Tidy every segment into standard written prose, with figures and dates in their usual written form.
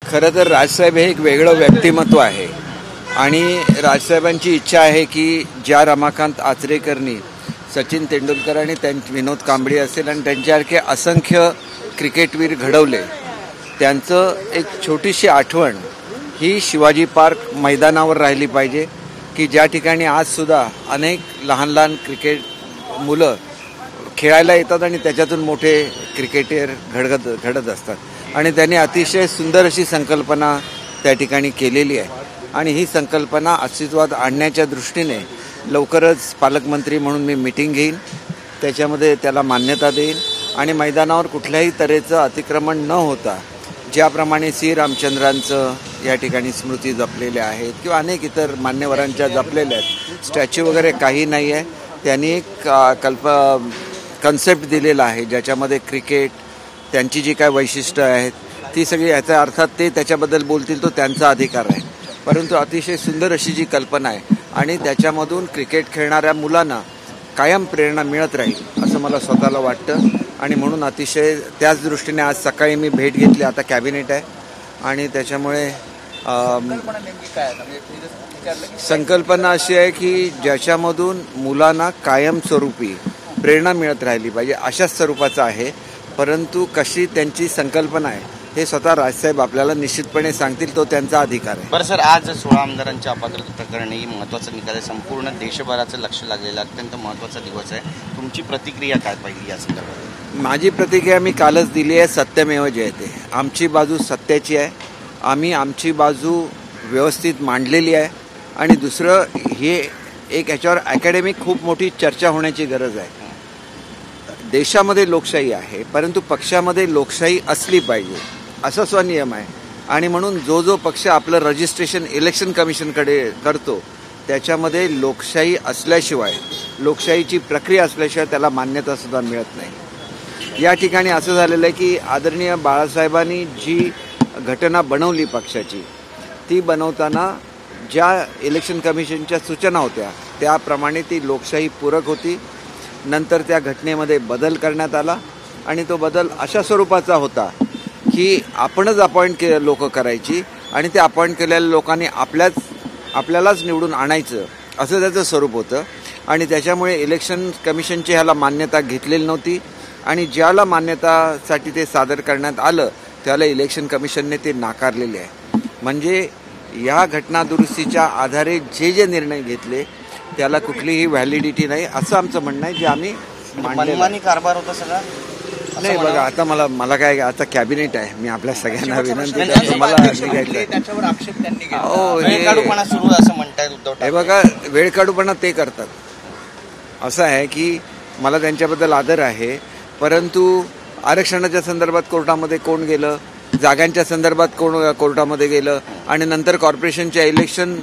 खरं तर राजसाहेब हे एक वेगळं व्यक्तिमत्व आहे आणि राजसाहेबांची इच्छा आहे की ज्या रमाकांत आचरेकरनी सचिन तेंडुलकर आणि विनोद कांबळे असेल आणि त्यांच्यासारखे असंख्य क्रिकेटवीर घडवले, त्यांचं एक छोटीशी आठवण ही शिवाजी पार्क मैदानावर राहिली पाहिजे की ज्या ठिकाणी आजसुद्धा अनेक लहान लहान क्रिकेट मुलं खेळायला येतात आणि त्याच्यातून मोठे क्रिकेटर घडत असतात आणि त्यांनी अतिशय सुंदर अशी संकल्पना त्या ठिकाणी केलेली आहे आणि ही संकल्पना अस्तित्वात आणण्याच्या दृष्टीने लवकरच पालकमंत्री म्हणून मी मीटिंग घेईन, त्याच्यामध्ये त्याला मान्यता देईन आणि मैदानावर कुठल्याही तऱ्हेचं अतिक्रमण न होता ज्याप्रमाणे सी रामचंद्रांचं या ठिकाणी स्मृती जपलेल्या आहेत किंवा अनेक इतर मान्यवरांच्या जपलेल्या आहेत, स्टॅच्यू वगैरे काही नाही आहे, त्यांनी एक कन्सेप्ट दिलेला आहे ज्याच्यामध्ये क्रिकेट त्यांची जी काय वैशिष्ट्य आहेत ती सगळी, याचा अर्थात ते त्याच्याबद्दल बोलतील तो त्यांचा अधिकार आहे, परंतु अतिशय सुंदर अशी जी कल्पना आहे आणि त्याच्यामधून क्रिकेट खेळणाऱ्या मुलांना कायम प्रेरणा मिळत राहील असं मला स्वतःला वाटतं आणि म्हणून अतिशय त्याच दृष्टीने आज सकाळी मी भेट घेतली, आता कॅबिनेट आहे आणि त्याच्यामुळे संकल्पना अशी आहे की ज्याच्यामधून मुलांना कायमस्वरूपी प्रेरणा मिळत राहिली पाहिजे अशाच स्वरूपाचं आहे, परंतु कशी त्यांची संकल्पना आहे हे स्वतः राजसाहेब आपल्याला निश्चितपणे सांगतील, तो त्यांचा अधिकार आहे. बरं सर, आज 16 आमदारांच्या अपात्रता प्रकरणी महत्त्वाचा निकाल आहे, संपूर्ण देशभराचं लक्ष लागलेलं अत्यंत महत्त्वाचा दिवस आहे, तुमची प्रतिक्रिया काय पाहिली या संदर्भात? माझी प्रतिक्रिया मी कालच दिली आहे, सत्यमेव जयते. आमची बाजू सत्याची आहे, आम्ही आमची बाजू व्यवस्थित मांडलेली आहे आणि दुसरं हे एक याच्यावर अकॅडमिक खूप मोठी चर्चा होण्याची गरज आहे. देशामध्ये लोकशाही आहे परंतु पक्षामध्ये लोकशाही असली पाहिजे असा स्वनियम आहे आणि म्हणून जो पक्ष आपलं रजिस्ट्रेशन इलेक्शन कमिशनकडे करतो त्याच्यामध्ये लोकशाही असल्याशिवाय, लोकशाहीची प्रक्रिया असल्याशिवाय त्याला मान्यतासुद्धा मिळत नाही. या ठिकाणी असं झालेलं आहे की आदरणीय बाळासाहेबांनी जी घटना बनवली पक्षाची, ती बनवताना ज्या इलेक्शन कमिशनच्या सूचना होत्या त्याप्रमाणे ती लोकशाही पूरक होती. नंतर त्या घटनेमध्ये बदल करण्यात आला आणि तो बदल अशा स्वरूपाचा होता की आपणच अपॉइंट लोक करायची आणि ते अपॉइंट केलेल्या लोकांनी आपल्यालाच निवडून आणायचं असं त्याचं स्वरूप होतं आणि त्याच्यामुळे इलेक्शन कमिशनची ह्याला मान्यता घेतलेली नव्हती आणि ज्याला मान्यतासाठी ते सादर करण्यात आलं त्याला इलेक्शन कमिशनने ते नाकारलेले आहे. म्हणजे या घटना दुरुस्तीच्या आधारे जे निर्णय घेतले त्याला कुठलीही व्हॅलिडिटी नाही असं आमचं म्हणणं आहे, जे आम्ही मनमानी कारभार होता सगळा. नाही बघा, आता मला काय, आता कॅबिनेट आहे, मी आपल्या सगळ्यांना विनंती करतो, मला त्याच्यावर आक्षेप त्यांनी घेतला, सुरू असं म्हणतायत उद्धव ठाकरे. हे बघा, वेळकाढूपणा ते करतात. असं आहे की मला त्यांच्याबद्दल आदर आहे, परंतु आरक्षणाच्या संदर्भात कोर्टामध्ये कोण गेलं, जागांच्या संदर्भात कोण कोर्टामध्ये गेलं आणि नंतर कॉर्पोरेशनच्या इलेक्शन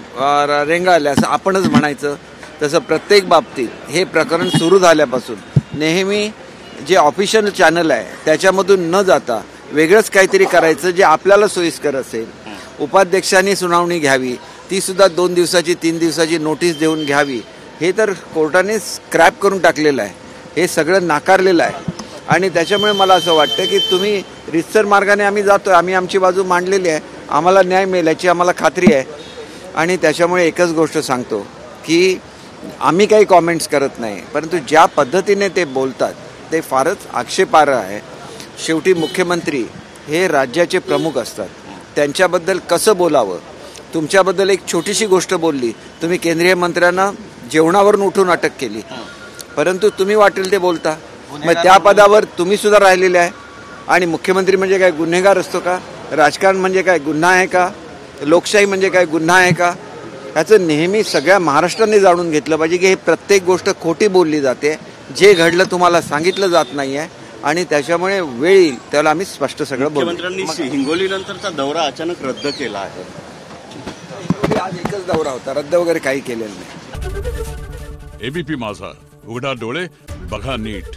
रेंगाळल्या असं आपणच म्हणायचं. तसं प्रत्येक बाबतीत हे प्रकरण सुरू झाल्यापासून नेहमी जे ऑफिशियल चॅनल आहे त्याच्यामधून न जाता वेगळंच काहीतरी करायचं जे आपल्याला सोयीस्कर असेल. उपाध्यक्षांनी सुनावणी घ्यावी, ती सुद्धा 2 दिवसाची 3 दिवसाची नोटीस देऊन घ्यावी, हे तर कोर्टाने स्क्रॅप करून टाकलेलं आहे, हे सगळं नाकारलेलं आहे आणि त्याच्यामुळे मला असं वाटतं की तुम्ही रितसर मार्गाने आम्ही जातो, आम्ही आमची बाजू मांडलेली आहे, आम्हाला न्याय मिळेल याची आम्हाला खात्री आहे आणि त्याच्यामुळे एकच गोष्ट सांगतो की आम्ही काही कॉमेंट्स करत नाही, परंतु ज्या पद्धतीने ते बोलतात ते फारच आक्षेपार्ह आहे. शेवटी मुख्यमंत्री हे राज्याचे प्रमुख असतात, त्यांच्याबद्दल कसं बोलावं. तुमच्याबद्दल एक छोटीशी गोष्ट बोलली, तुम्ही केंद्रीय मंत्र्यांना जेवणावरून उठून अटक केली, परंतु तुम्ही वाटेल ते बोलता, मग त्या पदावर तुम्ही सुद्धा राहिलेले आहे आणि मुख्यमंत्री म्हणजे काय गुन्हेगार असतो का? राजकारण म्हणजे काय गुन्हा आहे का? लोकशाही म्हणजे काय गुन्हा आहे का? ह्याचं नेहमी सगळ्या महाराष्ट्राने जाणून घेतलं पाहिजे की हे प्रत्येक गोष्ट खोटी बोलली जाते, जे घडलं तुम्हाला सांगितलं जात नाही आहे आणि त्याच्यामुळे वेळ येईल त्याला आम्ही स्पष्ट सगळं बोलू. मुख्यमंत्र्यांनी हिंगोलीनंतरचा दौरा अचानक रद्द केला आहे. आज एकच दौरा होता, रद्द वगैरे काही केलेलं नाही. एबीपी माझा, उघडा डोळे बघा नीट.